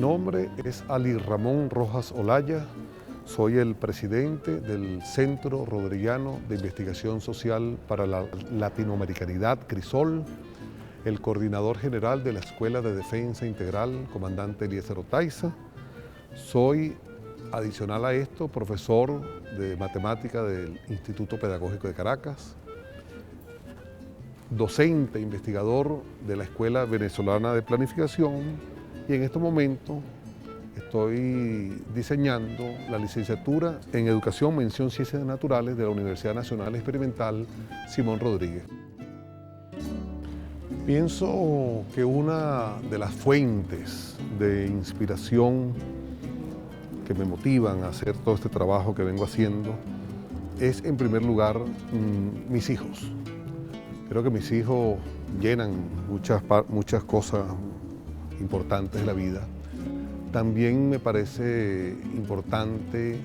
nombre es Ali Ramón Rojas Olaya, soy el presidente del Centro Rodriguiano de Investigación Social para la Latinoamericanidad, CRISOL, el coordinador general de la Escuela de Defensa Integral, comandante Eliezer Otaiza. Soy, adicional a esto, profesor de matemática del Instituto Pedagógico de Caracas, docente, investigador de la Escuela Venezolana de Planificación, y en este momento estoy diseñando la licenciatura en Educación, Mención Ciencias Naturales de la Universidad Nacional Experimental Simón Rodríguez. Pienso que una de las fuentes de inspiración que me motivan a hacer todo este trabajo que vengo haciendo es, en primer lugar, mis hijos. Creo que mis hijos llenan muchas cosas importantes de la vida. También me parece importante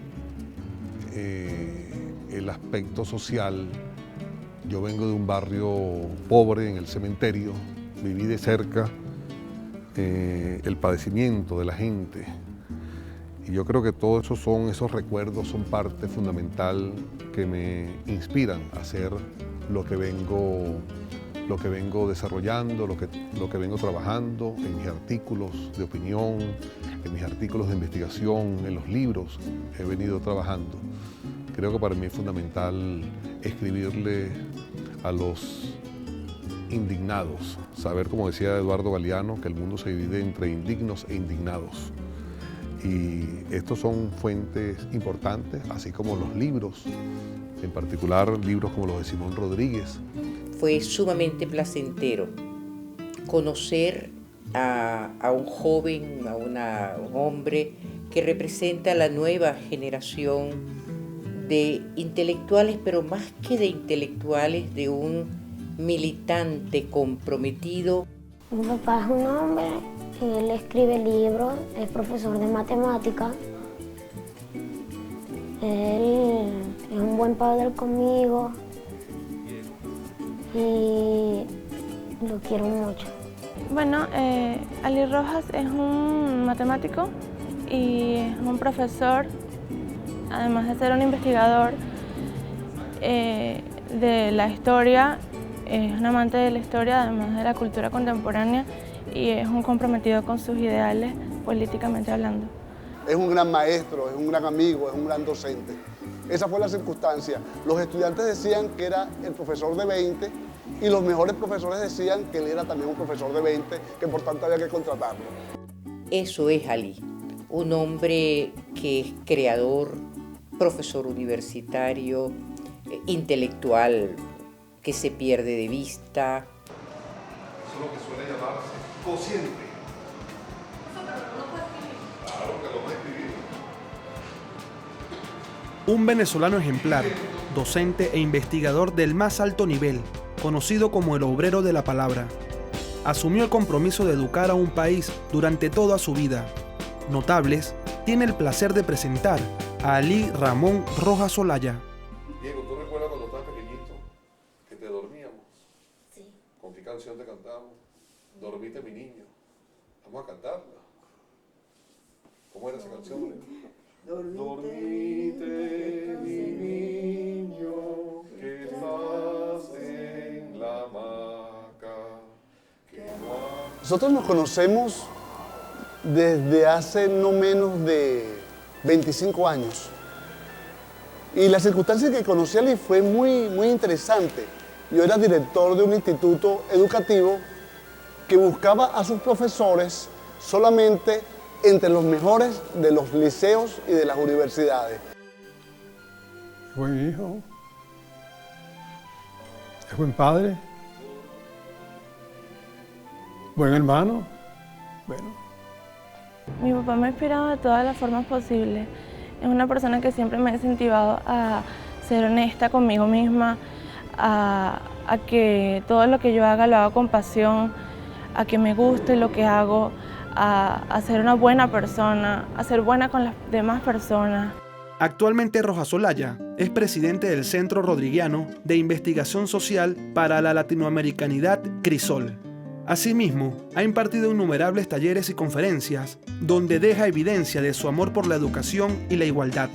el aspecto social. Yo vengo de un barrio pobre en el cementerio, viví de cerca el padecimiento de la gente. Y yo creo que todos esos recuerdos son parte fundamental que me inspiran a hacer lo que vengo desarrollando, lo que vengo trabajando en mis artículos de opinión, en mis artículos de investigación, en los libros que he venido trabajando. Creo que para mí es fundamental escribirle a los indignados, saber, como decía Eduardo Galeano, que el mundo se divide entre indignos e indignados. Y estos son fuentes importantes, así como los libros, en particular libros como los de Simón Rodríguez. Fue sumamente placentero conocer a un joven, a un hombre que representa la nueva generación de intelectuales, pero más que de intelectuales, de un militante comprometido. Mi papá es un hombre, él escribe libros, es profesor de matemáticas. Él es un buen padre conmigo y lo quiero mucho. Bueno, Ali Rojas es un matemático y es un profesor, además de ser un investigador de la historia, es un amante de la historia, además de la cultura contemporánea, y es un comprometido con sus ideales políticamente hablando. Es un gran maestro, es un gran amigo, es un gran docente. Esa fue la circunstancia. Los estudiantes decían que era el profesor de 20 y los mejores profesores decían que él era también un profesor de 20, que por tanto había que contratarlo. Eso es Ali, un hombre que es creador, profesor universitario, intelectual, que se pierde de vista. Eso es lo que suele llamarse cociente. Un venezolano ejemplar, docente e investigador del más alto nivel, conocido como el obrero de la palabra. Asumió el compromiso de educar a un país durante toda su vida. Notables tiene el placer de presentar a Ali Ramón Rojas Olaya. Diego, ¿tú recuerdas cuando estabas pequeñito que te dormíamos? Sí. ¿Con qué canción te cantábamos? Dormite, mi niño. Vamos a cantarla. ¿Cómo era esa canción? Dormite, mi niño, que estás en la hamaca. Nosotros nos conocemos desde hace no menos de 25 años. Y la circunstancia que conocí a Ali fue muy interesante. Yo era director de un instituto educativo que buscaba a sus profesores solamente entre los mejores de los liceos y de las universidades. Buen hijo, es buen padre, buen hermano. Bueno. Mi papá me ha inspirado de todas las formas posibles. Es una persona que siempre me ha incentivado a ser honesta conmigo misma, a que todo lo que yo haga lo haga con pasión, a que me guste lo que hago, a ser una buena persona, a ser buena con las demás personas. Actualmente Rojas Olaya es presidente del Centro Rodriguiano de Investigación Social para la Latinoamericanidad, CRISOL. Asimismo, ha impartido innumerables talleres y conferencias donde deja evidencia de su amor por la educación y la igualdad.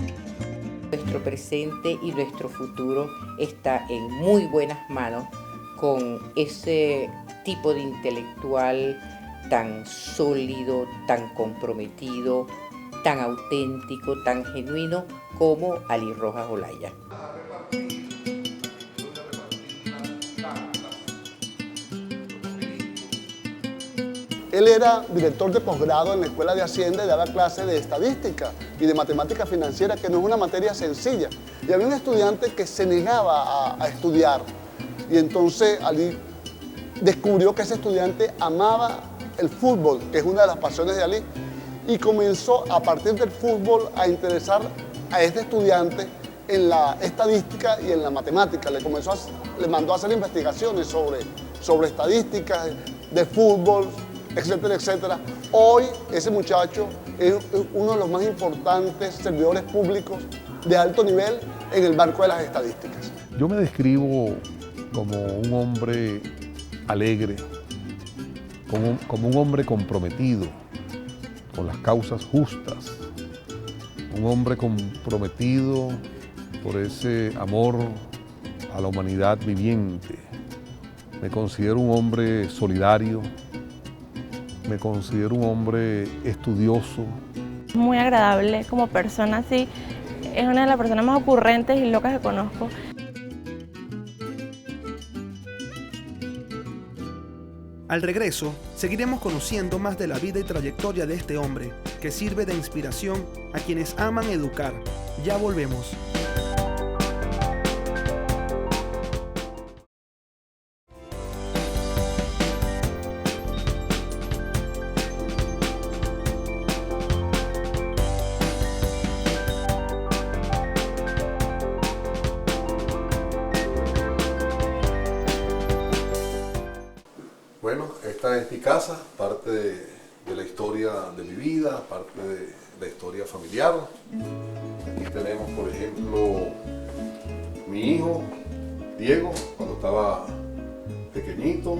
Nuestro presente y nuestro futuro está en muy buenas manos con ese tipo de intelectual tan sólido, tan comprometido, tan auténtico, tan genuino como Ali Rojas Olaya. Él era director de posgrado en la Escuela de Hacienda y daba clases de estadística y de matemática financiera, que no es una materia sencilla. Y había un estudiante que se negaba a estudiar. Y entonces Ali descubrió que ese estudiante amaba el fútbol, que es una de las pasiones de Ali, y comenzó a partir del fútbol a interesar a este estudiante en la estadística y en la matemática. Le mandó a hacer investigaciones sobre estadísticas de fútbol, etcétera, etcétera. Hoy ese muchacho es uno de los más importantes servidores públicos de alto nivel en el marco de las estadísticas. Yo me describo como un hombre alegre, como un hombre comprometido con las causas justas, un hombre comprometido por ese amor a la humanidad viviente. Me considero un hombre solidario, me considero un hombre estudioso. Muy agradable como persona, sí. Es una de las personas más ocurrentes y locas que conozco. Al regreso, seguiremos conociendo más de la vida y trayectoria de este hombre, que sirve de inspiración a quienes aman educar. Ya volvemos. Bueno, esta es mi casa, parte de la historia de mi vida, parte de la historia familiar. Aquí tenemos, por ejemplo, mi hijo, Diego, cuando estaba pequeñito.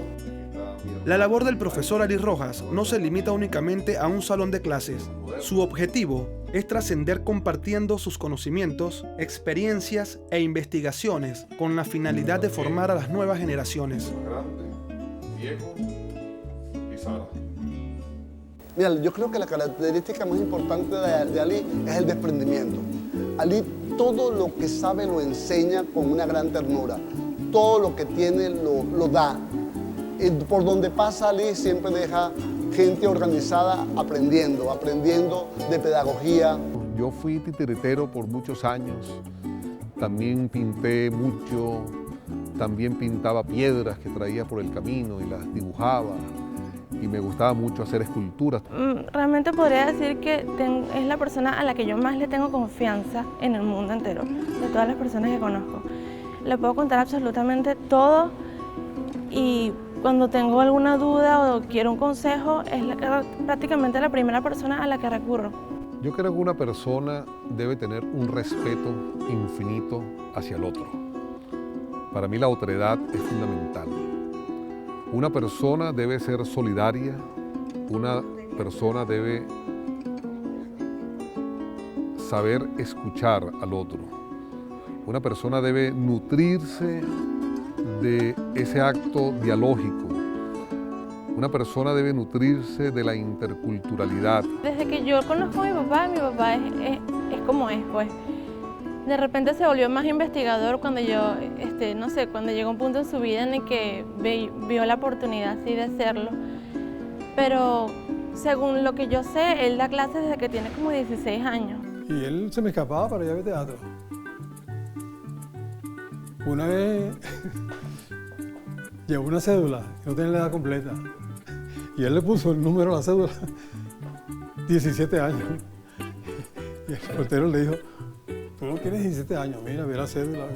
La labor del profesor Ali Rojas no se limita únicamente a un salón de clases. Su objetivo es trascender compartiendo sus conocimientos, experiencias e investigaciones con la finalidad de formar a las nuevas generaciones. Diego y Sara. Mira, yo creo que la característica más importante de Ali es el desprendimiento. Ali todo lo que sabe lo enseña con una gran ternura. Todo lo que tiene lo da. Por donde pasa Ali siempre deja gente organizada aprendiendo de pedagogía. Yo fui titiritero por muchos años. También pinté mucho. También pintaba piedras que traía por el camino y las dibujaba. Y me gustaba mucho hacer esculturas. Realmente podría decir que es la persona a la que yo más le tengo confianza en el mundo entero, de todas las personas que conozco. Le puedo contar absolutamente todo y cuando tengo alguna duda o quiero un consejo, es prácticamente la primera persona a la que recurro. Yo creo que una persona debe tener un respeto infinito hacia el otro. Para mí la otredad es fundamental. Una persona debe ser solidaria, una persona debe saber escuchar al otro. Una persona debe nutrirse de ese acto dialógico. Una persona debe nutrirse de la interculturalidad. Desde que yo conozco a mi papá es como es, pues. De repente se volvió más investigador cuando yo, no sé, cuando llegó un punto en su vida en el que vio la oportunidad así de hacerlo. Pero según lo que yo sé, él da clases desde que tiene como 16 años. Y él se me escapaba para ir a ver teatro. Una vez llevó una cédula, que no tenía la edad completa, y él le puso el número a la cédula, 17 años. Y el portero le dijo, tú no tienes 17 años, mira, ve la cédula.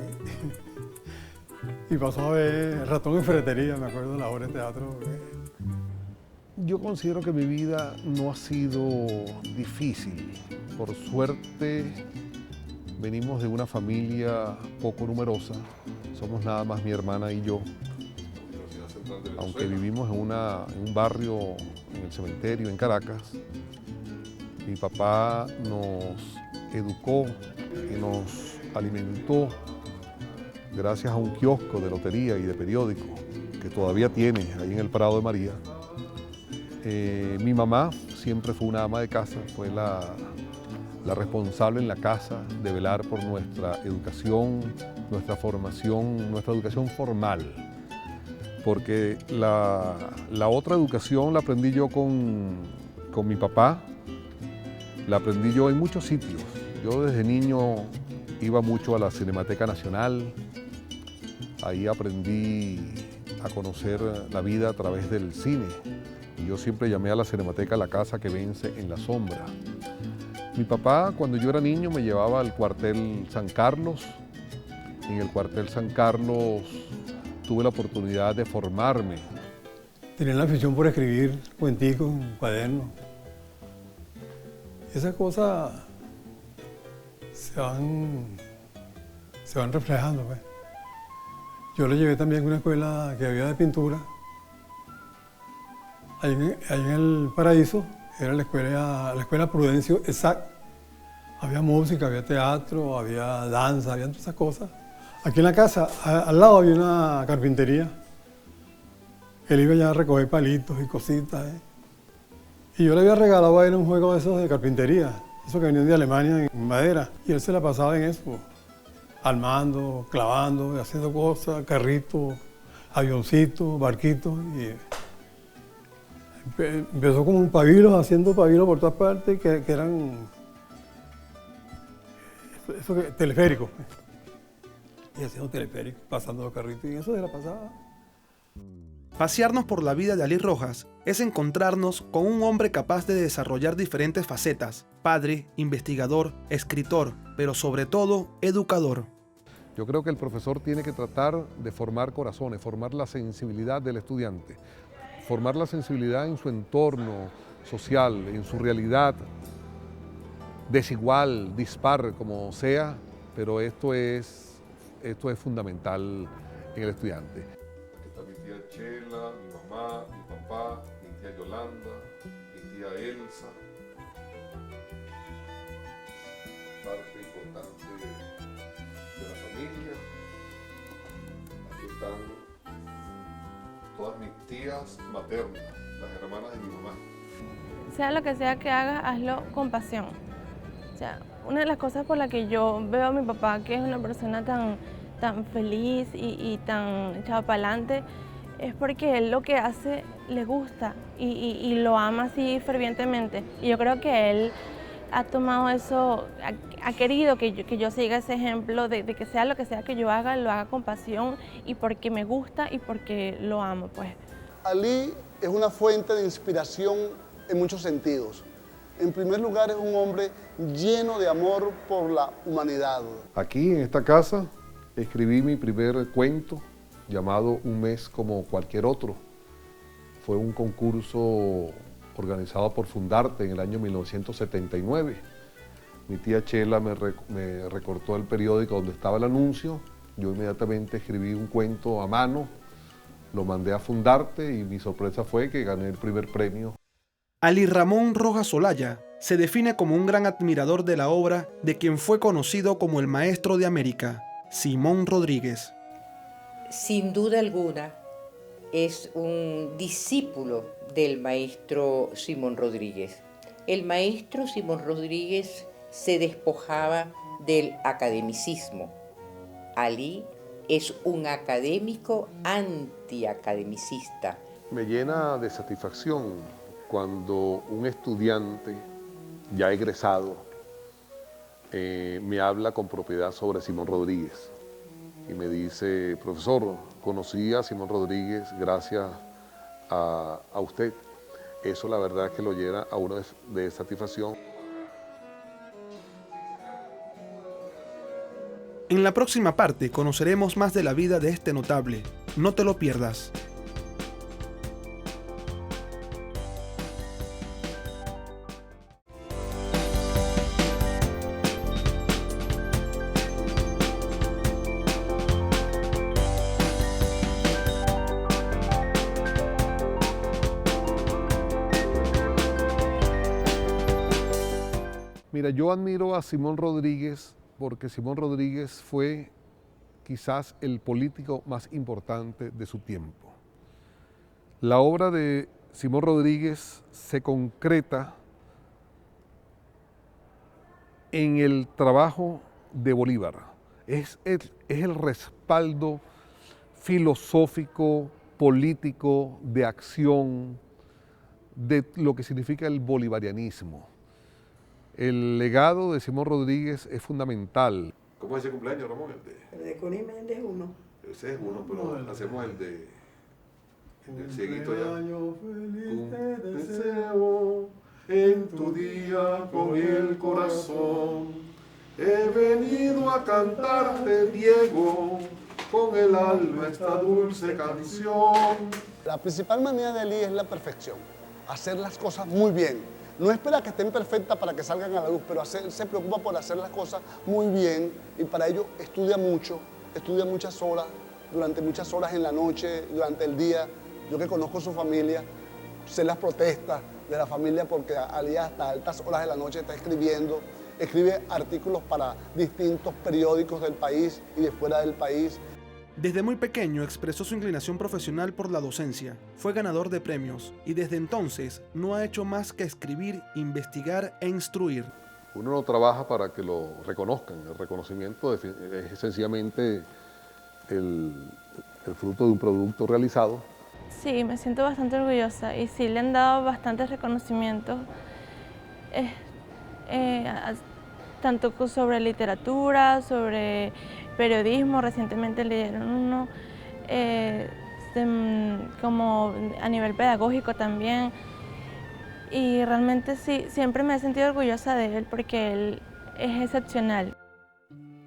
Y pasó a ver Ratón en Ferretería, me acuerdo, la obra de teatro. Yo considero que mi vida no ha sido difícil. Por suerte, venimos de una familia poco numerosa. Somos nada más mi hermana y yo. aunque vivimos en un barrio, en el cementerio, en Caracas, mi papá nos educó y nos alimentó gracias a un kiosco de lotería y de periódico que todavía tiene ahí en el Prado de María. Mi mamá siempre fue una ama de casa, fue la responsable en la casa de velar por nuestra educación, nuestra formación, nuestra educación formal. Porque la otra educación la aprendí yo con mi papá, la aprendí yo en muchos sitios. Yo desde niño iba mucho a la Cinemateca Nacional, ahí aprendí a conocer la vida a través del cine. Yo siempre llamé a la Cinemateca la casa que vence en la sombra. Mi papá, cuando yo era niño, me llevaba al cuartel San Carlos. En el cuartel San Carlos tuve la oportunidad de formarme. Tenía la afición por escribir cuenticos en cuadernos. Esas cosas se van reflejando, pues. Yo lo llevé también a una escuela que había de pintura. Ahí en el Paraíso, era la escuela Prudencio Exact. Había música, había teatro, había danza, había todas esas cosas. Aquí en la casa, al lado había una carpintería. Él iba ya a recoger palitos y cositas. Y yo le había regalado a él un juego de esos de carpintería, esos que venían de Alemania en madera. Y él se la pasaba en eso, armando, clavando, haciendo cosas, carritos, avioncitos, barquitos. Y empezó como un pabilo, haciendo pabilos por todas partes, que eran teleféricos. Y haciendo teleféricos, pasando los carritos, y eso se la pasaba. Pasearnos por la vida de Alí Rojas es encontrarnos con un hombre capaz de desarrollar diferentes facetas: padre, investigador, escritor, pero sobre todo educador. Yo creo que el profesor tiene que tratar de formar corazones, formar la sensibilidad del estudiante, formar la sensibilidad en su entorno social, en su realidad, desigual, dispar, como sea, pero esto es fundamental en el estudiante. Aquí está mi tía Chela, mi mamá, mi papá, mi tía Yolanda, mi tía Elsa. Parte importante de la familia. Aquí están todas mis tías maternas, las hermanas de mi mamá. Sea lo que sea que hagas, hazlo con pasión. O sea, una de las cosas por las que yo veo a mi papá, que es una persona tan feliz y tan echado para adelante, es porque él lo que hace le gusta y lo ama así fervientemente. Y yo creo que él ha tomado eso, ha querido que yo siga ese ejemplo de que sea lo que sea que yo haga, lo haga con pasión y porque me gusta y porque lo amo, pues. Alí es una fuente de inspiración en muchos sentidos. En primer lugar, es un hombre lleno de amor por la humanidad. Aquí, en esta casa, escribí mi primer cuento llamado Un mes como cualquier otro. Fue un concurso organizado por Fundarte en el año 1979. Mi tía Chela me recortó el periódico donde estaba el anuncio. Yo inmediatamente escribí un cuento a mano, lo mandé a Fundarte y mi sorpresa fue que gané el primer premio. Alí Ramón Rojas Olaya se define como un gran admirador de la obra de quien fue conocido como el Maestro de América, Simón Rodríguez. Sin duda alguna, es un discípulo del maestro Simón Rodríguez. El maestro Simón Rodríguez se despojaba del academicismo. Alí es un académico antiacademicista. Me llena de satisfacción cuando un estudiante ya egresado me habla con propiedad sobre Simón Rodríguez y me dice: profesor, conocí a Simón Rodríguez gracias a usted. Eso la verdad es que lo llena a uno de satisfacción. En la próxima parte conoceremos más de la vida de este notable. No te lo pierdas. Mira, yo admiro a Simón Rodríguez porque Simón Rodríguez fue quizás el político más importante de su tiempo. La obra de Simón Rodríguez se concreta en el trabajo de Bolívar. Es el respaldo filosófico, político, de acción, de lo que significa el bolivarianismo. El legado de Simón Rodríguez es fundamental. ¿Cómo es ese cumpleaños, Ramón? El de Connie Méndez es uno. Ese es uno, pero hacemos el del cieguito ya. Feliz te deseo en tu día con el corazón. He venido a cantarte, Diego, con el alma esta dulce canción. La principal manera de Eli es la perfección, hacer las cosas muy bien. No espera que estén perfectas para que salgan a la luz, pero se preocupa por hacer las cosas muy bien y para ello estudia mucho, estudia muchas horas, durante muchas horas en la noche, durante el día. Yo que conozco su familia, sé las protestas de la familia porque Ali hasta altas horas de la noche está escribiendo, escribe artículos para distintos periódicos del país y de fuera del país. Desde muy pequeño expresó su inclinación profesional por la docencia, fue ganador de premios y desde entonces no ha hecho más que escribir, investigar e instruir. Uno no trabaja para que lo reconozcan, el reconocimiento es sencillamente el fruto de un producto realizado. Sí, me siento bastante orgullosa y sí le han dado bastantes reconocimientos, tanto sobre literatura, sobre periodismo. Recientemente le dieron uno, como a nivel pedagógico también. Y realmente sí, siempre me he sentido orgullosa de él porque él es excepcional.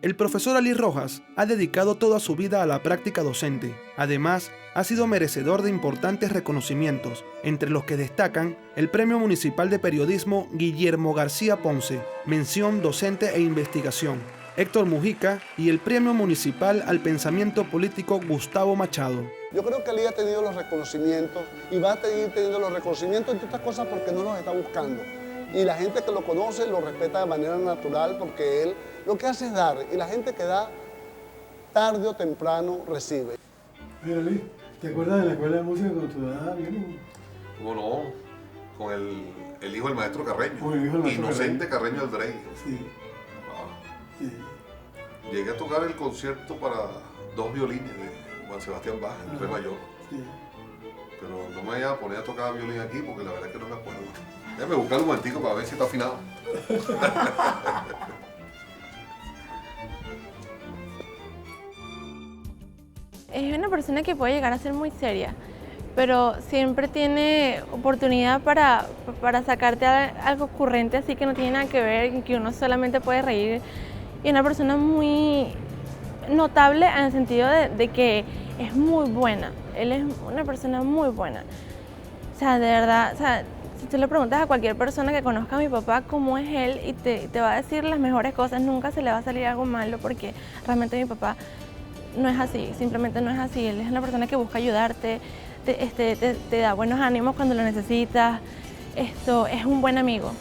El profesor Ali Rojas ha dedicado toda su vida a la práctica docente. Además, ha sido merecedor de importantes reconocimientos, entre los que destacan el Premio Municipal de Periodismo Guillermo García Ponce, Mención Docente e Investigación, Héctor Mujica y el Premio Municipal al Pensamiento Político Gustavo Machado. Yo creo que Ali ha tenido los reconocimientos y va a seguir teniendo los reconocimientos, entre otras cosas porque no los está buscando. Y la gente que lo conoce lo respeta de manera natural porque él lo que hace es dar y la gente que da tarde o temprano recibe. Mira, Luis, ¿te acuerdas de la escuela de música con tu edad, violín? ¿Cómo no? Con el hijo del maestro Carreño. Con el hijo del maestro Inocente Carreño Aldrey. Sí. Sí. Llegué a tocar el concierto para 2 violines de Juan Sebastián Bach, el Re mayor. Sí. Pero no me voy a poner a tocar violín aquí porque la verdad es que no me acuerdo. Déjame buscar un momentico para ver si está afinado. Es una persona que puede llegar a ser muy seria, pero siempre tiene oportunidad para sacarte algo ocurrente, así que no tiene nada que ver, que uno solamente puede reír. Y una persona muy notable en el sentido de que es muy buena. Él es una persona muy buena. O sea, de verdad, o sea, si tú le preguntas a cualquier persona que conozca a mi papá cómo es él y te va a decir las mejores cosas, nunca se le va a salir algo malo porque realmente mi papá no es así, simplemente no es así. Él es una persona que busca ayudarte, te da buenos ánimos cuando lo necesitas. Es un buen amigo.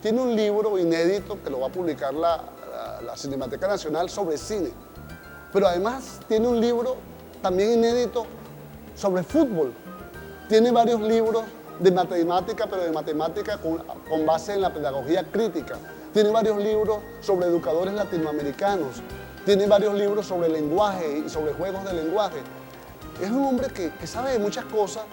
Tiene un libro inédito que lo va a publicar la Cinemateca Nacional sobre cine, pero además tiene un libro también inédito sobre fútbol. Tiene varios libros de matemática, pero de matemática con base en la pedagogía crítica. Tiene varios libros sobre educadores latinoamericanos. Tiene varios libros sobre lenguaje y sobre juegos de lenguaje. Es un hombre que sabe de muchas cosas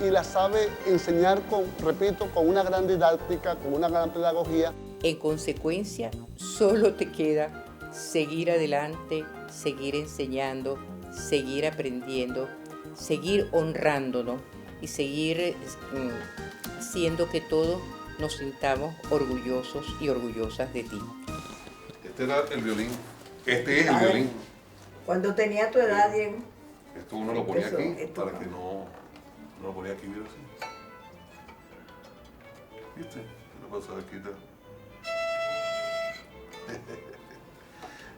y las sabe enseñar repito, con una gran didáctica, con una gran pedagogía. En consecuencia, solo te queda seguir adelante, seguir enseñando, seguir aprendiendo, seguir honrándonos y seguir haciendo que todos nos sintamos orgullosos y orgullosas de ti. Este era el violín. Este es el violín. Cuando tenía tu edad, Diego. Esto uno lo ponía aquí Esto para que no lo ponía aquí, mira así. ¿Viste? ¿Qué le pasa aquí?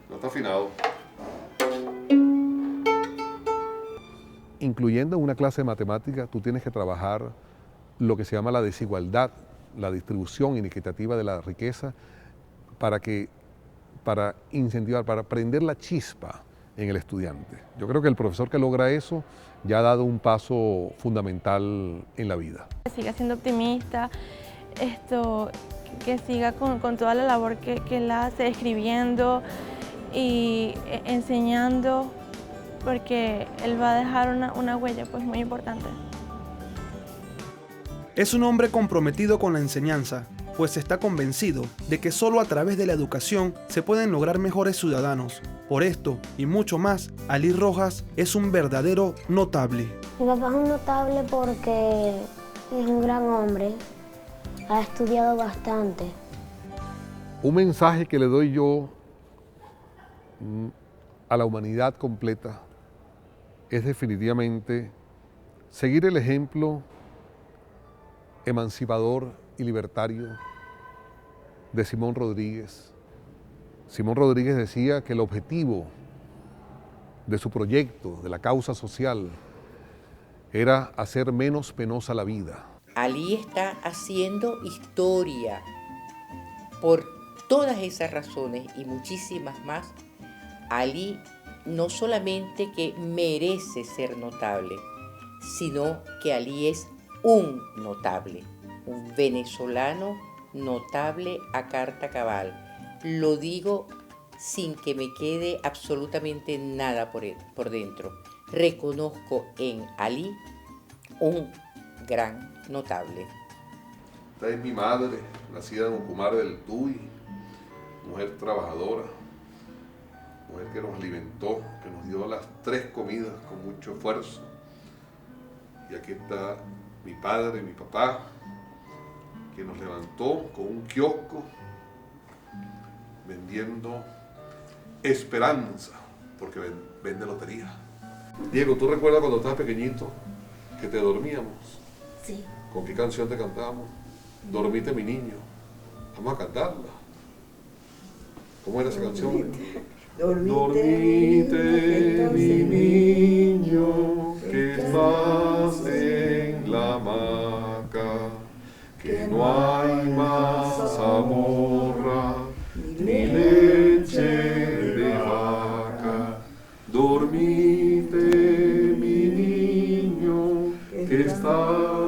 No está afinado. Incluyendo en una clase de matemática, tú tienes que trabajar lo que se llama la desigualdad, la distribución inequitativa de la riqueza para incentivar, para prender la chispa en el estudiante. Yo creo que el profesor que logra eso ya ha dado un paso fundamental en la vida. Que siga siendo optimista, que siga con toda la labor que él hace, escribiendo y enseñando, porque él va a dejar una huella pues muy importante. Es un hombre comprometido con la enseñanza, pues está convencido de que solo a través de la educación se pueden lograr mejores ciudadanos. Por esto y mucho más, Alí Rojas es un verdadero notable. Mi papá es un notable porque es un gran hombre, ha estudiado bastante. Un mensaje que le doy yo a la humanidad completa es definitivamente seguir el ejemplo emancipador y libertario de Simón Rodríguez. Simón Rodríguez decía que el objetivo de su proyecto, de la causa social, era hacer menos penosa la vida. Alí está haciendo historia. Por todas esas razones y muchísimas más, Alí no solamente que merece ser notable, sino que Alí es un notable, un venezolano notable a carta cabal. Lo digo sin que me quede absolutamente nada por dentro. Reconozco en Alí un gran notable. Esta es mi madre, nacida en Ocumare del Tuy, mujer trabajadora, mujer que nos alimentó, que nos dio las 3 comidas con mucho esfuerzo. Y aquí está mi padre, mi papá, que nos levantó con un kiosco vendiendo esperanza, porque vende lotería. Diego, ¿tú recuerdas cuando estabas pequeñito que te dormíamos? Sí. ¿Con qué canción te cantábamos? Dormite mi niño. Vamos a cantarla. ¿Cómo era esa canción? Dormite mi niño, que estás en la hamaca, que no hay más zamorra ni leche de vaca. Dormite mi niño, que estás